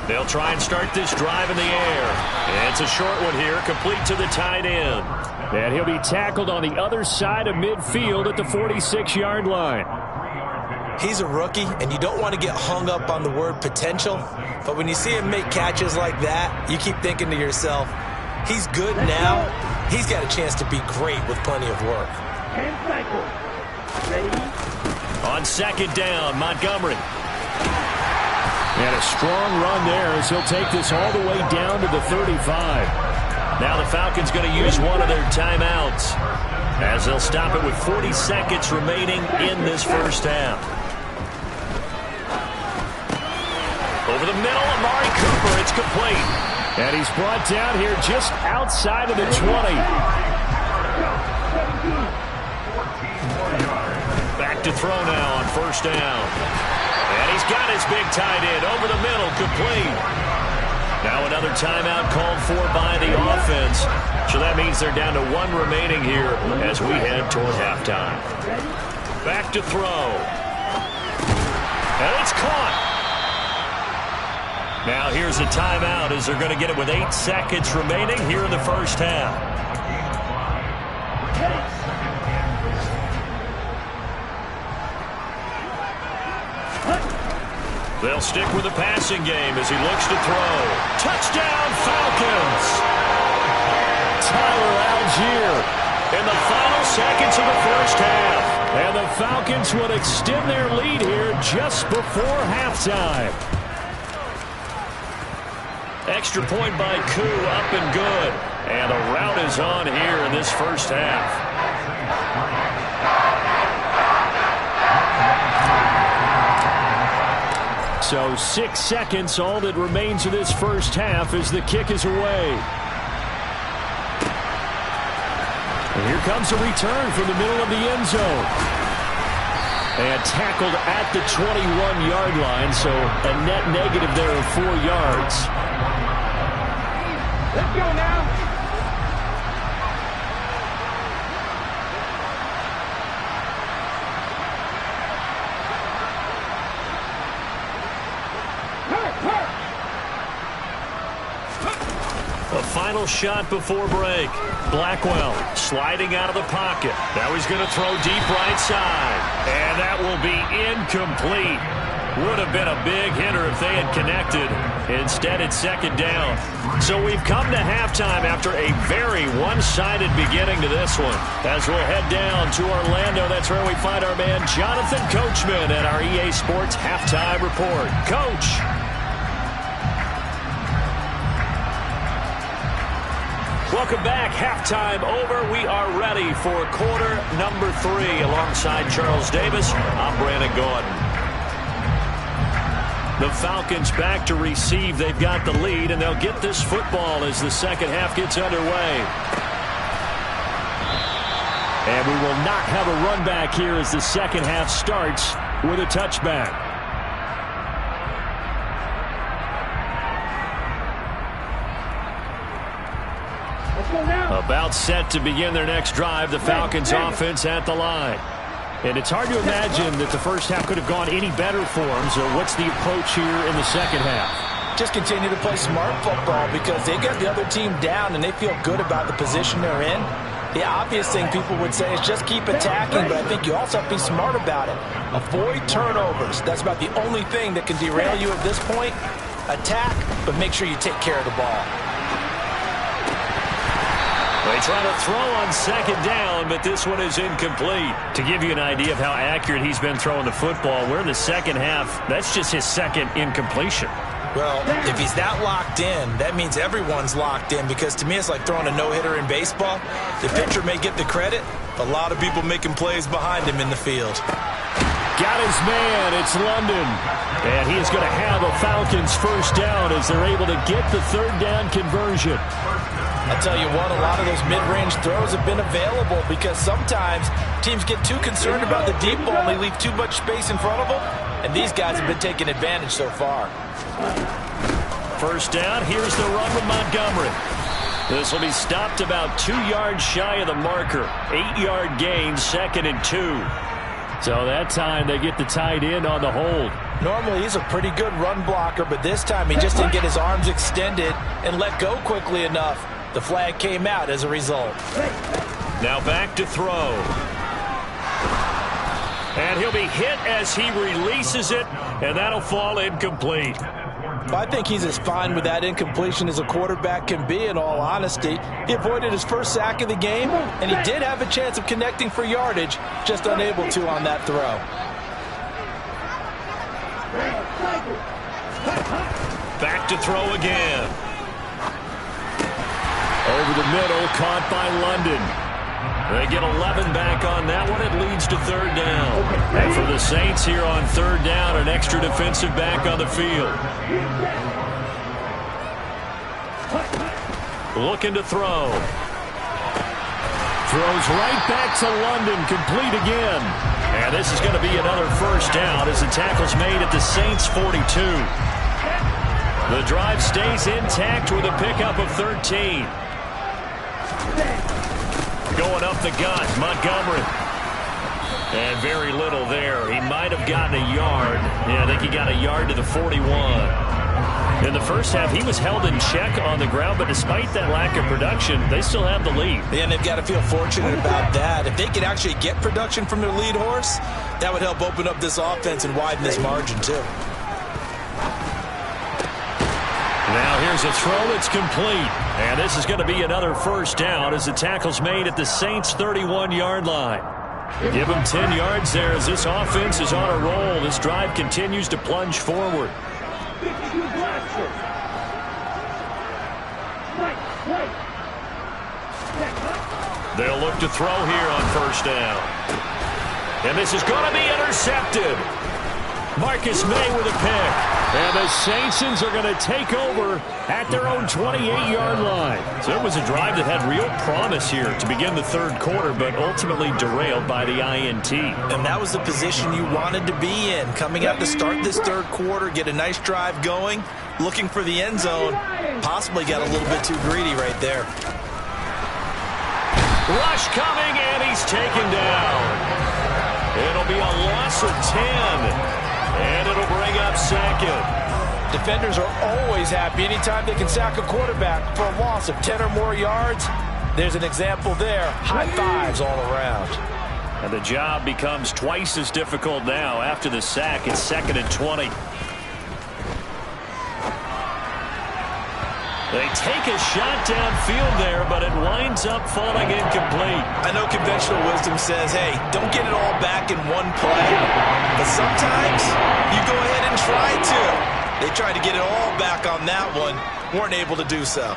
They'll try and start this drive in the air. And it's a short one here, complete to the tight end. And he'll be tackled on the other side of midfield at the 46-yard line. He's a rookie, and you don't want to get hung up on the word potential. But when you see him make catches like that, you keep thinking to yourself, he's good now. He's got a chance to be great with plenty of work. On second down, Montgomery. And a strong run there as he'll take this all the way down to the 35. Now the Falcons going to use one of their timeouts as they'll stop it with 40 seconds remaining in this first half. Over the middle, Amari Cooper, it's complete. And he's brought down here just outside of the 20. Back to throw now on first down. And he's got his big tight end over the middle, complete. Now another timeout called for by the offense. So that means they're down to one remaining here as we head toward halftime. Back to throw. And it's caught. Now here's a timeout as they're going to get it with 8 seconds remaining here in the first half. They'll stick with the passing game as he looks to throw. Touchdown, Falcons! Tyler Algier in the final seconds of the first half. And the Falcons would extend their lead here just before halftime. Extra point by Koo, up and good. And the rout is on here in this first half. So 6 seconds, all that remains of this first half as the kick is away. And here comes a return from the middle of the end zone. And tackled at the 21-yard line, so a net negative there of 4 yards. Let's go now. A final shot before break. Blackwell sliding out of the pocket. Now he's going to throw deep right side. And that will be incomplete. Would have been a big hitter if they had connected. Instead, it's second down. So we've come to halftime after a very one-sided beginning to this one. As we'll head down to Orlando, that's where we find our man Jonathan Coachman at our EA Sports Halftime Report. Coach. Welcome back. Halftime over. We are ready for quarter number 3. Alongside Charles Davis, I'm Brandon Gordon. The Falcons back to receive. They've got the lead, and they'll get this football as the second half gets underway. And we will not have a run back here as the second half starts with a touchback. About set to begin their next drive, the Falcons offense at the line. And it's hard to imagine that the first half could have gone any better for them. So what's the approach here in the second half? Just continue to play smart football because they got the other team down and they feel good about the position they're in. The obvious thing people would say is just keep attacking, but I think you also have to be smart about it. Avoid turnovers. That's about the only thing that can derail you at this point. Attack, but make sure you take care of the ball. They try to throw on second down, but this one is incomplete. To give you an idea of how accurate he's been throwing the football, we're in the second half. That's just his second incompletion. Well, if he's that locked in, that means everyone's locked in because to me it's like throwing a no-hitter in baseball. The pitcher may get the credit, but a lot of people making plays behind him in the field. Got his man. It's London. And he is going to have a Falcons first down as they're able to get the third down conversion. I'll tell you what, a lot of those mid-range throws have been available because sometimes teams get too concerned about the deep ball and they leave too much space in front of them, and these guys have been taking advantage so far. First down, here's the run with Montgomery. This will be stopped about 2 yards shy of the marker. 8-yard gain, 2nd and 2. So that time they get the tight end on the hold. Normally, he's a pretty good run blocker, but this time he just didn't get his arms extended and let go quickly enough. The flag came out as a result. Now back to throw. And he'll be hit as he releases it, and that'll fall incomplete. I think he's as fine with that incompletion as a quarterback can be, in all honesty. He avoided his first sack of the game, and he did have a chance of connecting for yardage, just unable to on that throw. Back to throw again. Over the middle, caught by London. They get 11 back on that one. It leads to third down. And for the Saints here on third down, an extra defensive back on the field. Looking to throw. Throws right back to London, complete again. And this is going to be another first down as the tackle's made at the Saints' 42. The drive stays intact with a pickup of 13. Going up the gut, Montgomery. And very little there. He might have gotten a yard. Yeah, I think he got a yard to the 41. In the first half, he was held in check on the ground, but despite that lack of production, they still have the lead. Yeah, and they've got to feel fortunate about that. If they could actually get production from their lead horse, that would help open up this offense and widen this margin, too. Now here's a throw that's complete. And this is going to be another first down as the tackle's made at the Saints' 31-yard line. Give them 10 yards there as this offense is on a roll. This drive continues to plunge forward. They'll look to throw here on first down. And this is going to be intercepted. Marcus May with a pick. And the Saints are going to take over at their own 28-yard line. So it was a drive that had real promise here to begin the third quarter, but ultimately derailed by the INT. And that was the position you wanted to be in. Coming out to start this third quarter, get a nice drive going, looking for the end zone. Possibly got a little bit too greedy right there. Rush coming, and he's taken down. It'll be a loss of 10. And it'll bring up second. Defenders are always happy anytime they can sack a quarterback for a loss of 10 or more yards. There's an example there. High fives all around. And the job becomes twice as difficult now. After the sack, it's 2nd and 20. They take a shot downfield there, but it winds up falling incomplete. I know conventional wisdom says, hey, don't get it all back in one play. But sometimes you go ahead and try to. They tried to get it all back on that one. Weren't able to do so.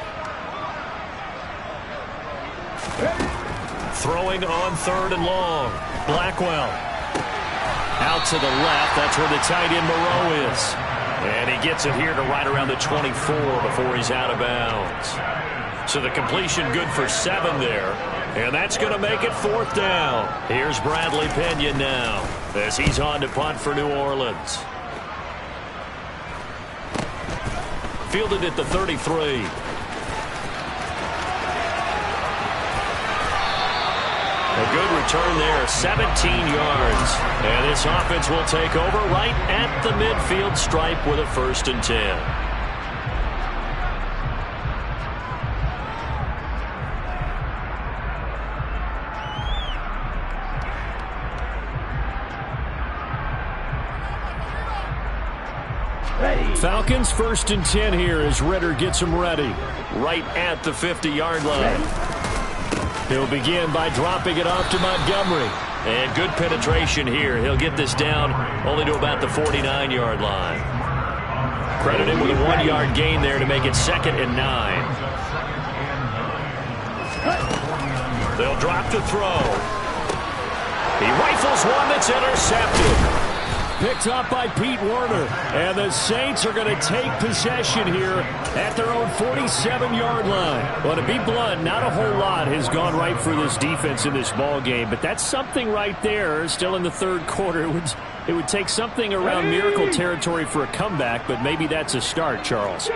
Throwing on third and long. Blackwell. Out to the left. That's where the tight end Moreau is. And he gets it here to right around the 24 before he's out of bounds. So the completion good for 7 there. And that's going to make it 4th down. Here's Bradley Pena now as he's on to punt for New Orleans. Fielded at the 33. A good return there, 17 yards. And this offense will take over right at the midfield stripe with a 1st and 10. Falcons 1st and 10 here as Ritter gets them ready. Right at the 50-yard line. He'll begin by dropping it off to Montgomery. And good penetration here. He'll get this down only to about the 49-yard line. Credit him with a 1-yard gain there to make it 2nd and 9. They'll drop to throw. He rifles one that's intercepted. Picked up by Pete Werner. And the Saints are going to take possession here at their own 47-yard line. Well, to be blunt, not a whole lot has gone right for this defense in this ball game, but that's something right there. Still in the third quarter. It would take something around miracle territory for a comeback, but maybe that's a start, Charles.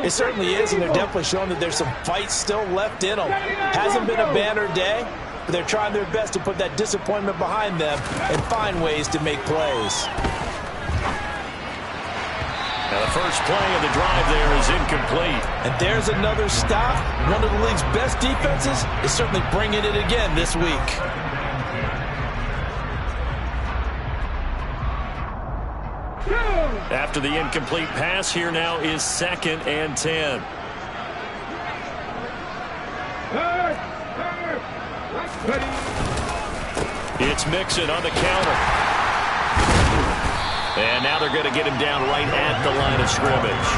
It certainly is, and they're definitely showing that there's some fight still left in them. Hasn't been a banner day, but they're trying their best to put that disappointment behind them and find ways to make plays. And the first play of the drive there is incomplete. And there's another stop. One of the league's best defenses is certainly bringing it again this week. After the incomplete pass, here now is 2nd and 10. It's Mixon on the counter. And now they're going to get him down right at the line of scrimmage.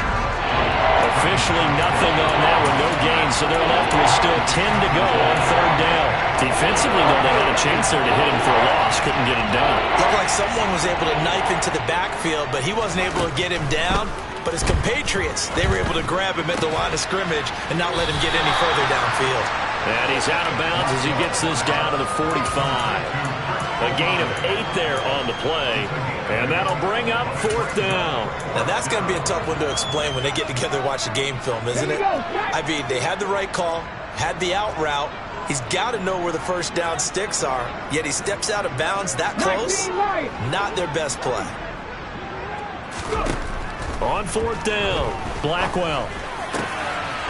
Officially nothing on that one, no gain, so they're left with still 10 to go on 3rd down. Defensively, though, they had a chance there to hit him for a loss, couldn't get him done. Looked like someone was able to knife into the backfield, but he wasn't able to get him down. But his compatriots, they were able to grab him at the line of scrimmage and not let him get any further downfield. And he's out of bounds as he gets this down to the 45. A gain of 8 there on the play. And that'll bring up 4th down. Now that's going to be a tough one to explain when they get together and watch the game film, isn't it? I mean, they had the right call, had the out route. He's got to know where the first down sticks are, yet he steps out of bounds that close. Not their best play. On 4th down, Blackwell.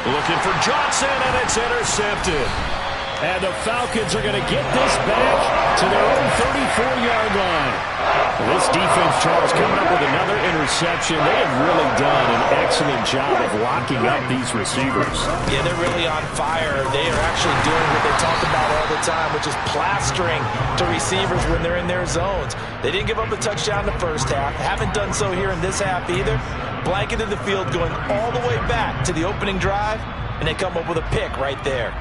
Looking for Johnson, and it's intercepted. And the Falcons are going to get this back to their own 34-yard line. This defense, Charles, coming up with another interception. They have really done an excellent job of locking up these receivers. Yeah, they're really on fire. They are actually doing what they talk about all the time, which is plastering to receivers when they're in their zones. They didn't give up a touchdown in the first half. Haven't done so here in this half either. Blanketed the field going all the way back to the opening drive, and they come up with a pick right there.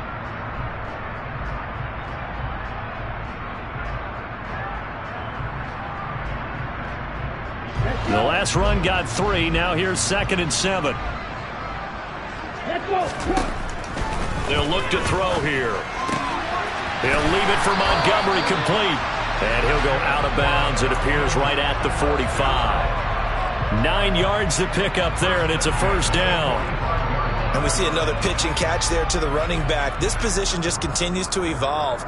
The last run got 3. Now here's 2nd and 7. They'll look to throw here. He'll leave it for Montgomery complete. And he'll go out of bounds. It appears right at the 45. 9 yards to pick up there, and it's a 1st down. And we see another pitch and catch there to the running back. This position just continues to evolve.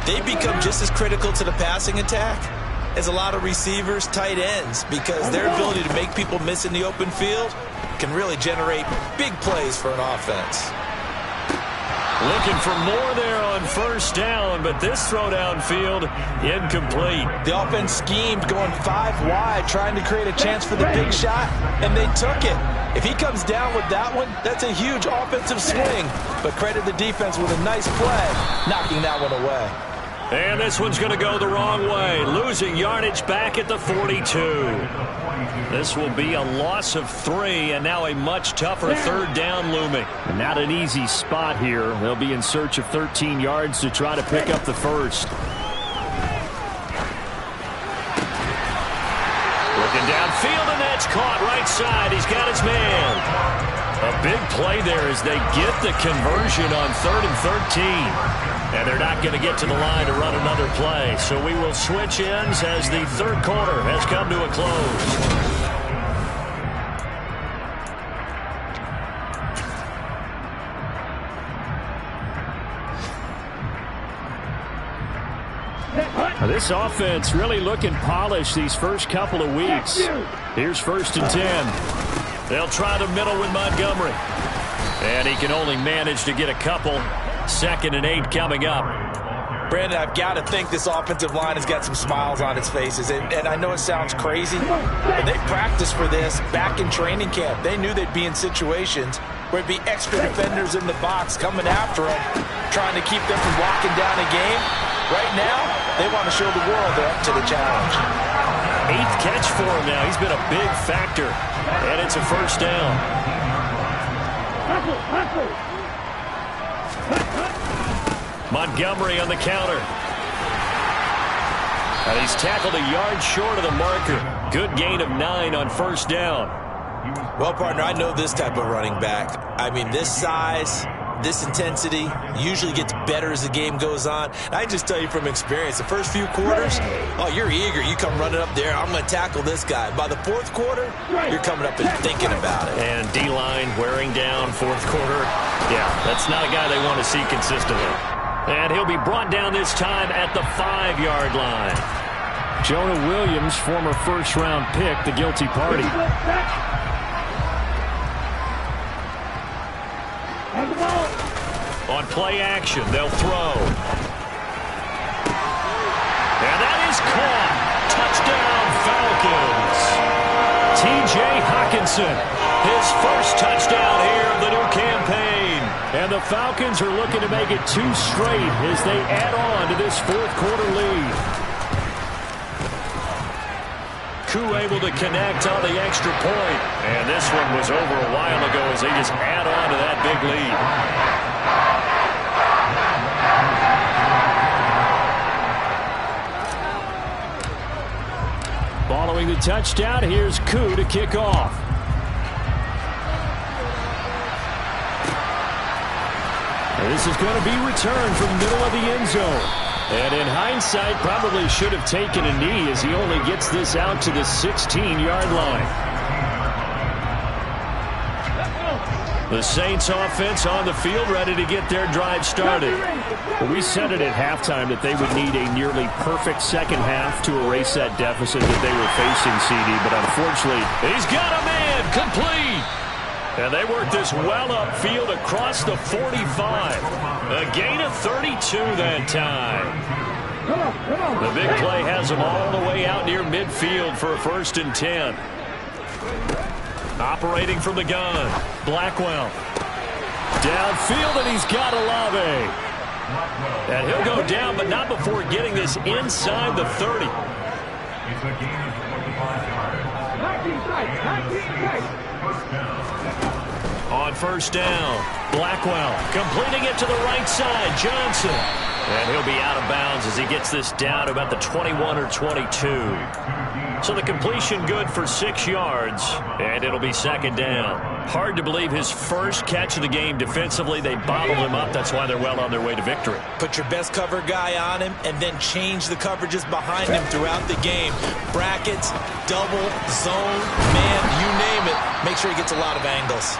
They become just as critical to the passing attack as a lot of receivers, tight ends, because their ability to make people miss in the open field can really generate big plays for an offense. Looking for more there on 1st down, but this throw downfield incomplete. The offense schemed going 5 wide, trying to create a chance for the big shot, and they took it. If he comes down with that one, that's a huge offensive swing. But credit the defense with a nice play, knocking that one away. And this one's going to go the wrong way, losing yardage back at the 42. This will be a loss of 3, and now a much tougher 3rd down looming. Not an easy spot here. They'll be in search of 13 yards to try to pick up the first. Looking downfield, and that's caught right side. He's got his man. A big play there as they get the conversion on 3rd and 13. And they're not going to get to the line to run another play. So we will switch ends as the 3rd quarter has come to a close. This offense really looking polished these first couple of weeks. Here's 1st and 10. They'll try the middle with Montgomery. And he can only manage to get a couple. 2nd and 8 coming up. Brandon, I've got to think this offensive line has got some smiles on its faces. And I know it sounds crazy, but they practiced for this back in training camp. They knew they'd be in situations where it'd be extra defenders in the box coming after them, trying to keep them from locking down a game. Right now, they want to show the world they're up to the challenge. 8th catch for him now. He's been a big factor. And it's a 1st down. Montgomery on the counter. And he's tackled a yard short of the marker. Good gain of 9 on 1st down. Well, partner, I know this type of running back. I mean, this size, this intensity usually gets better as the game goes on. And I just tell you from experience, the first few quarters, oh, you're eager. You come running up there, I'm going to tackle this guy. By the 4th quarter, you're coming up and thinking about it. And D-line wearing down 4th quarter. Yeah, that's not a guy they want to see consistently. And he'll be brought down this time at the 5-yard line. Jonah Williams, former 1st-round pick, the guilty party. On play action, they'll throw. And that is caught. Touchdown, Falcons. T.J. Hockenson, his first touchdown here of the new campaign. And the Falcons are looking to make it 2 straight as they add on to this fourth-quarter lead. Koo able to connect on the extra point. And this one was over a while ago as they just add on to that big lead. Following the touchdown, here's Koo to kick off. And this is going to be returned from the middle of the end zone. And in hindsight, probably should have taken a knee as he only gets this out to the 16-yard line. The Saints offense on the field ready to get their drive started. Well, we said it at halftime that they would need a nearly perfect second half to erase that deficit that they were facing, CD. But unfortunately, he's got a man complete. And they work this well upfield across the 45. A gain of 32 that time. The big play has them all the way out near midfield for a 1st and 10. Operating from the gun, Blackwell. Downfield, and he's got Olave. And he'll go down, but not before getting this inside the 30. On 1st down, Blackwell completing it to the right side, Johnson. And he'll be out of bounds as he gets this down to about the 21 or 22. So the completion good for 6 yards, and it'll be 2nd down. Hard to believe his first catch of the game defensively. They bottled him up. That's why they're well on their way to victory. Put your best cover guy on him and then change the coverages behind him throughout the game. Brackets, double, zone, man, you name it. Make sure he gets a lot of angles.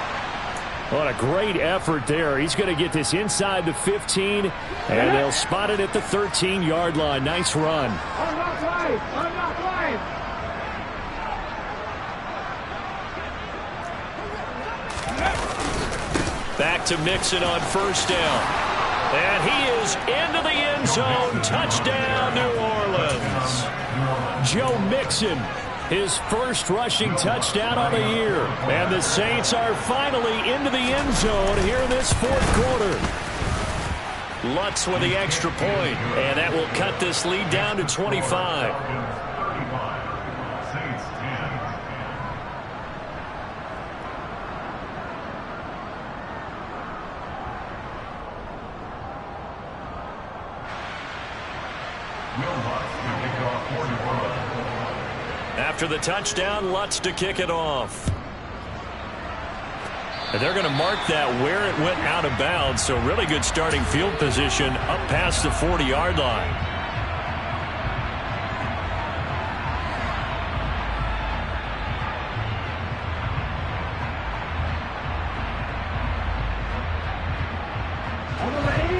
What a great effort there. He's going to get this inside the 15, and they'll spot it at the 13-yard line. Nice run. Back to Mixon on 1st down. And he is into the end zone. Touchdown, New Orleans. Joe Mixon, his first rushing touchdown on the year. And the Saints are finally into the end zone here in this 4th quarter. Lutz with the extra point, and that will cut this lead down to 25. After the touchdown, Lutz to kick it off. And they're going to mark that where it went out of bounds, so really good starting field position up past the 40-yard line.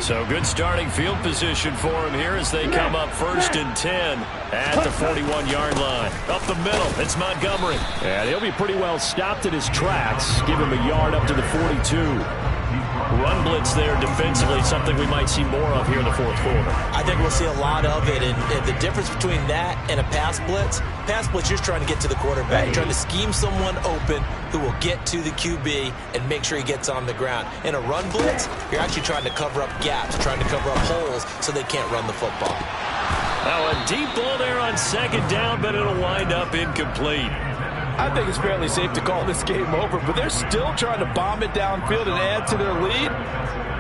So good starting field position for him here as they come up 1st and 10 at the 41-yard line. Up the middle, it's Montgomery. And he'll be pretty well stopped in his tracks. Give him a yard up to the 42. Run blitz there defensively, something we might see more of here in the 4th quarter. I think we'll see a lot of it, and the difference between that and a pass blitz, you're trying to get to the quarterback. You're trying to scheme someone open who will get to the QB and make sure he gets on the ground. In a run blitz, you're actually trying to cover up gaps, trying to cover up holes so they can't run the football. Now a deep ball there on 2nd down, but it'll wind up incomplete. I think it's fairly safe to call this game over, but they're still trying to bomb it downfield and add to their lead.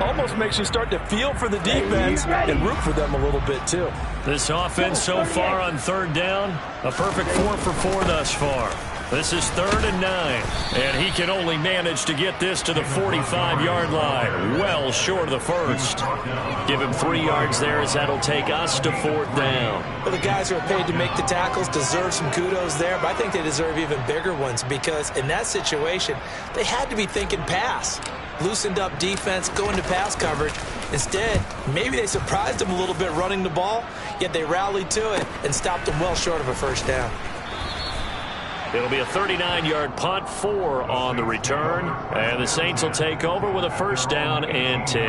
Almost makes you start to feel for the defense and root for them a little bit, too. This offense so far on 3rd down, a perfect 4 for 4 thus far. This is 3rd and 9, and he can only manage to get this to the 45-yard line, well short of the 1st. Give him 3 yards there as that'll take us to 4th down. Well, the guys who are paid to make the tackles deserve some kudos there, but I think they deserve even bigger ones because in that situation, they had to be thinking pass. Loosened up defense, going to pass coverage. Instead, maybe they surprised them a little bit running the ball, yet they rallied to it and stopped them well short of a 1st down. It'll be a 39-yard punt, 4 on the return, and the Saints will take over with a 1st down and 10.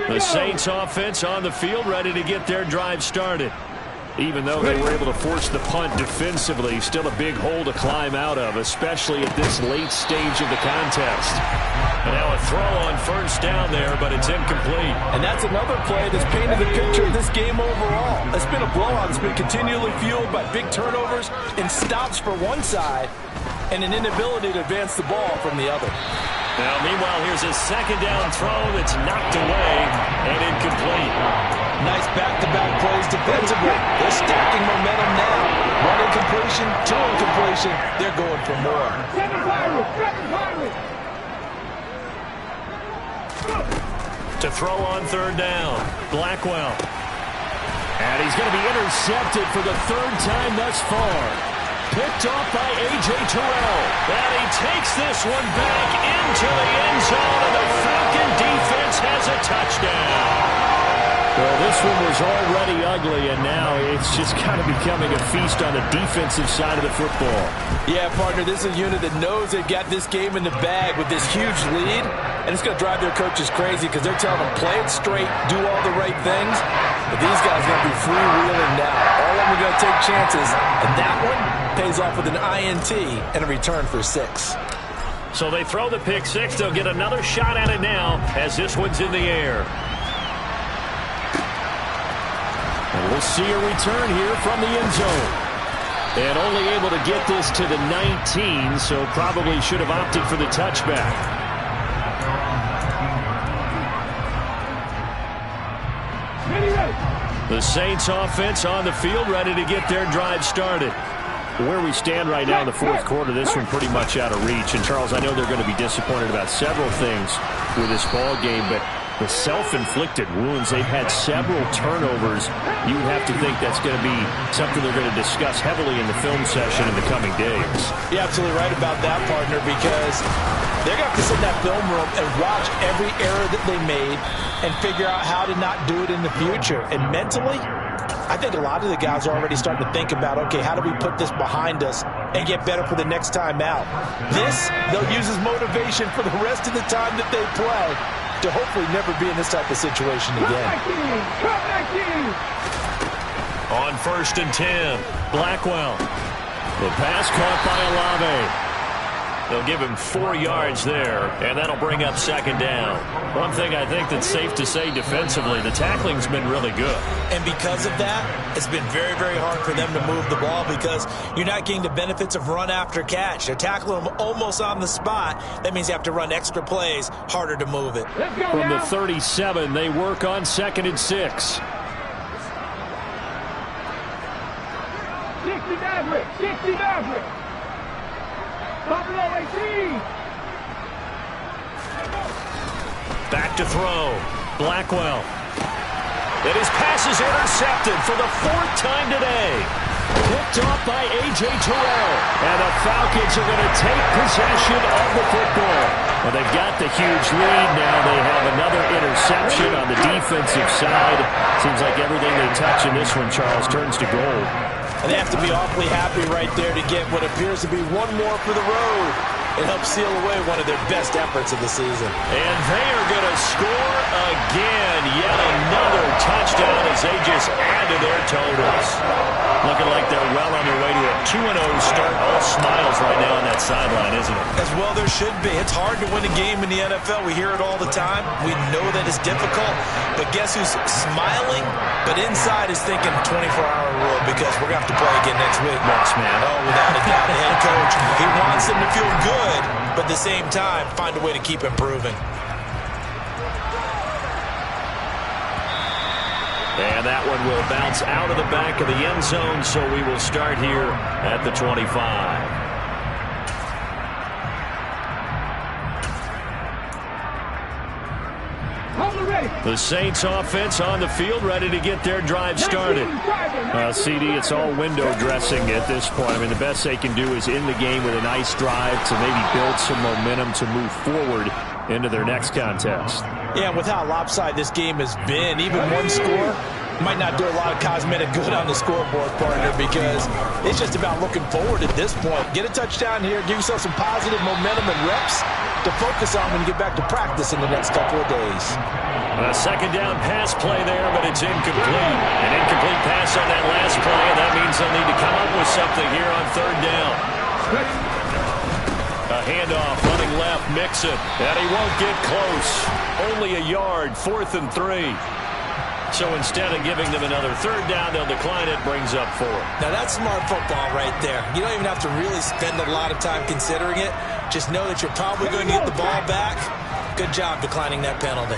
The Saints offense on the field, ready to get their drive started. Even though they were able to force the punt defensively, still a big hole to climb out of, especially at this late stage of the contest. And now a throw on first down there, but it's incomplete. And that's another play that's painted the picture of this game overall. It's been a blowout. It's been continually fueled by big turnovers and stops for one side and an inability to advance the ball from the other. Now, meanwhile, here's a second down throw that's knocked away and incomplete. Nice back-to-back plays defensively. They're stacking momentum now. One incompletion, two incompletion. They're going for more. To throw on third down, Blackwell. And he's going to be intercepted for the third time thus far. Picked off by A.J. Terrell. And he takes this one back into the end zone, and the Falcon defense has a touchdown. Well, this one was already ugly, and now it's just kind of becoming a feast on the defensive side of the football. Yeah, partner, this is a unit that knows they've got this game in the bag with this huge lead, and it's going to drive their coaches crazy because they're telling them, play it straight, do all the right things. But these guys are going to be freewheeling now. All of them are going to take chances, and that one pays off with an INT and a return for 6. So they throw the pick six. They'll get another shot at it now as this one's in the air. And we'll see a return here from the end zone. And only able to get this to the 19, so probably should have opted for the touchback. The Saints offense on the field, ready to get their drive started. Where we stand right now in the fourth quarter, this one pretty much out of reach. And, Charles, I know they're going to be disappointed about several things with this ball game, but the self-inflicted wounds, they've had several turnovers. You would have to think that's going to be something they're going to discuss heavily in the film session in the coming days. You're absolutely right about that, partner, because they're going to have to sit in that film room and watch every error that they made and figure out how to not do it in the future. And mentally, I think a lot of the guys are already starting to think about, okay, how do we put this behind us and get better for the next time out? This, they'll use as motivation for the rest of the time that they play to hopefully never be in this type of situation again. On first and 10, Blackwell. The pass caught by Olave. They'll give him 4 yards there, and that'll bring up second down. One thing I think that's safe to say defensively, the tackling's been really good. And because of that, it's been very, very hard for them to move the ball because you're not getting the benefits of run after catch. They're tackling them almost on the spot. That means you have to run extra plays, harder to move it. From the 37, they work on 2nd and 6. 60 Maverick, 60 Maverick. Buffalo 18. Back to throw. Blackwell. And his pass is intercepted for the 4th time today. Picked off by A.J. Terrell. And the Falcons are going to take possession of the football. Well, they've got the huge lead. Now they have another interception on the defensive side. Seems like everything they touch in this one, Charles, turns to gold. And they have to be awfully happy right there to get what appears to be one more for the road. It helps seal away one of their best efforts of the season. And they are going to score again. Yet another touchdown as they just add to their totals. Looking like they're well on their way to a 2-0 start. All smiles right now on that sideline, isn't it? As well there should be. It's hard to win a game in the NFL. We hear it all the time. We know that it's difficult. But guess who's smiling? But inside is thinking 24-hour rule because we're going to have to play again next week. Yes, man. Oh, without a doubt. The head coach, he wants them to feel good, but at the same time, find a way to keep improving. And that one will bounce out of the back of the end zone, so we will start here at the 25. The Saints offense on the field, ready to get their drive started. CD, it's all window dressing at this point. I mean, the best they can do is in the game with a nice drive to maybe build some momentum to move forward into their next contest. Yeah, with how lopsided this game has been, even one score might not do a lot of cosmetic good on the scoreboard, partner, because it's just about looking forward at this point. Get a touchdown here, give yourself some positive momentum and reps to focus on when you get back to practice in the next couple of days. A second down pass play there, but it's incomplete. An incomplete pass on that last play, and that means they'll need to come up with something here on third down. A handoff, running left, Mixon, and he won't get close. Only a yard, 4th and 3. So instead of giving them another third down, they'll decline it, brings up 4. Now that's smart football right there. You don't even have to really spend a lot of time considering it. Just know that you're probably going to get the ball back. Good job declining that penalty.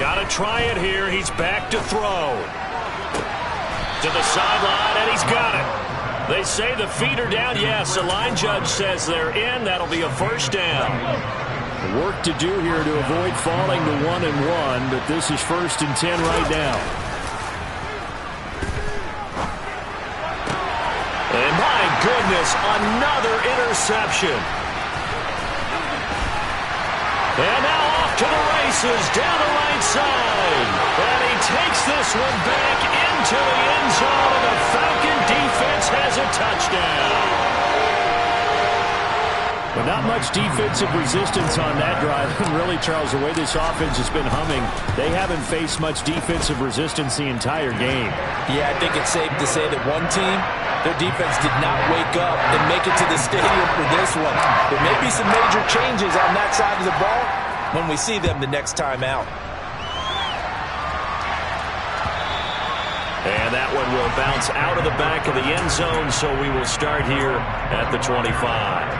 Got to try it here. He's back to throw. To the sideline, and he's got it. They say the feet are down. Yes, the line judge says they're in. That'll be a first down. Work to do here to avoid falling to 1-1, but this is 1st and 10 right now. And my goodness, another interception. And now off to the races down the right side. And he takes this one back into the end zone, and the Falcon defense has a touchdown. But not much defensive resistance on that drive. And really, Charles, the way this offense has been humming, they haven't faced much defensive resistance the entire game. Yeah, I think it's safe to say that one team, their defense did not wake up and make it to the stadium for this one. There may be some major changes on that side of the ball when we see them the next time out. And that one will bounce out of the back of the end zone, so we will start here at the 25.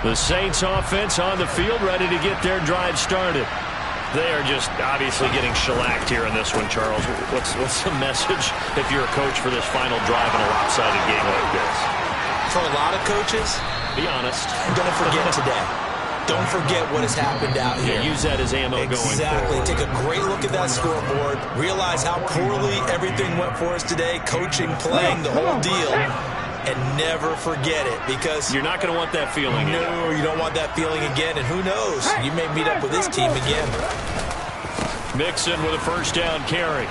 The Saints offense on the field, ready to get their drive started. They are just obviously getting shellacked here in this one, Charles. What's the message if you're a coach for this final drive in a lopsided game like this? For a lot of coaches, be honest, don't forget today. Don't forget what has happened out here. Yeah, use that as ammo going forward. Exactly. Take a great look at that scoreboard. Realize how poorly everything went for us today. Coaching, playing, the whole deal. And never forget it, because you're not going to want that feeling again. No, you don't want that feeling again, and who knows? You may meet up with this team again. Mixon with a first down carry.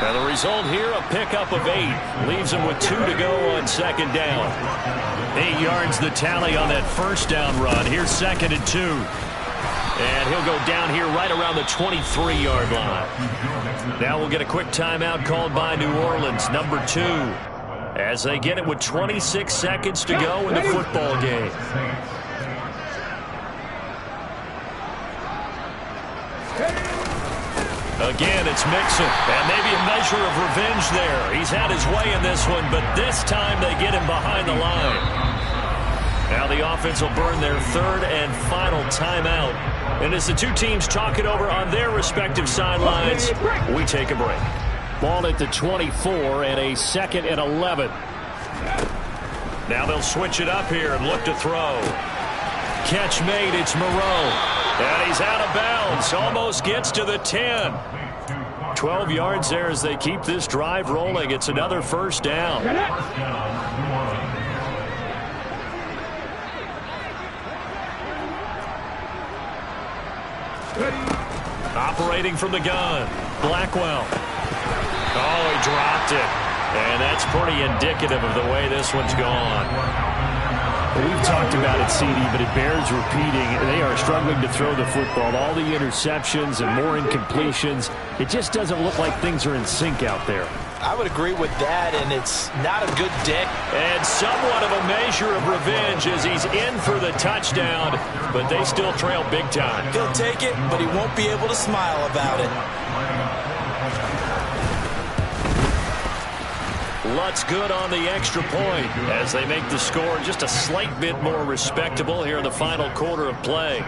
And the result here, a pickup of 8. Leaves him with 2 to go on second down. 8 yards the tally on that first down run. Here's 2nd and 2. And he'll go down here right around the 23-yard line. Now we'll get a quick timeout called by New Orleans, number 2. As they get it with 26 seconds to go in the football game. Again, it's Mixon, and maybe a measure of revenge there. He's had his way in this one, but this time they get him behind the line. Now the offense will burn their 3rd and final timeout. And as the two teams talk it over on their respective sidelines, we take a break. Ball at the 24 and a 2nd and 11. Now they'll switch it up here and look to throw. Catch made, it's Moreau. And he's out of bounds, almost gets to the 10. 12 yards there as they keep this drive rolling. It's another first down. Operating from the gun, Blackwell. Oh, he dropped it. And that's pretty indicative of the way this one's gone. Well, we've talked about it, CD, but it bears repeating. They are struggling to throw the football. All the interceptions and more incompletions. It just doesn't look like things are in sync out there. I would agree with that, and it's not a good day. And somewhat of a measure of revenge as he's in for the touchdown, but they still trail big time. He'll take it, but he won't be able to smile about it. Lutz good on the extra point as they make the score just a slight bit more respectable here in the final quarter of play.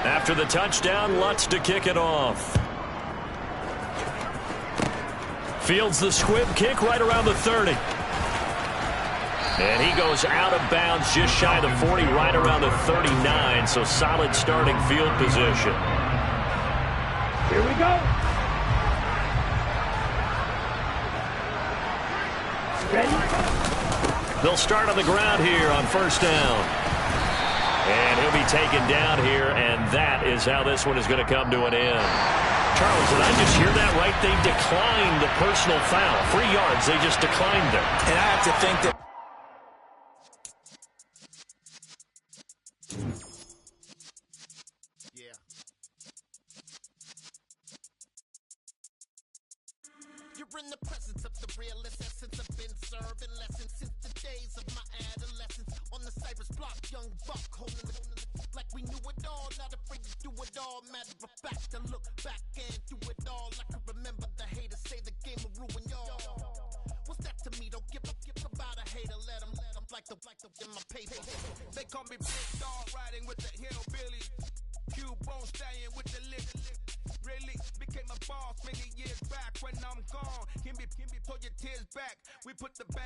After the touchdown, Lutz to kick it off. Fields the squib kick right around the 30. And he goes out of bounds just shy of the 40, right around the 39. So solid starting field position. Here we go. Ready? They'll start on the ground here on first down. And he'll be taken down here, and that is how this one is going to come to an end. Charles, did I just hear that right? They declined the personal foul. 3 yards, they just declined them. And I have to think that you're in the presence of the realest essence. I've been serving lessons since the days of my adolescence. On the Cypress block, young buck holding it like we knew it all. Not afraid to do it all. Matter of fact, to look back and do it all. I can remember the haters say the game will ruin y'all. What's that to me? Don't give about a hater. Let them like the in my paper. They call me Big Dog, riding with the hillbillies. Q-Bone stallion with the lick. Really became a boss many years back. When I'm gone, can be pull your tears back. We put the back.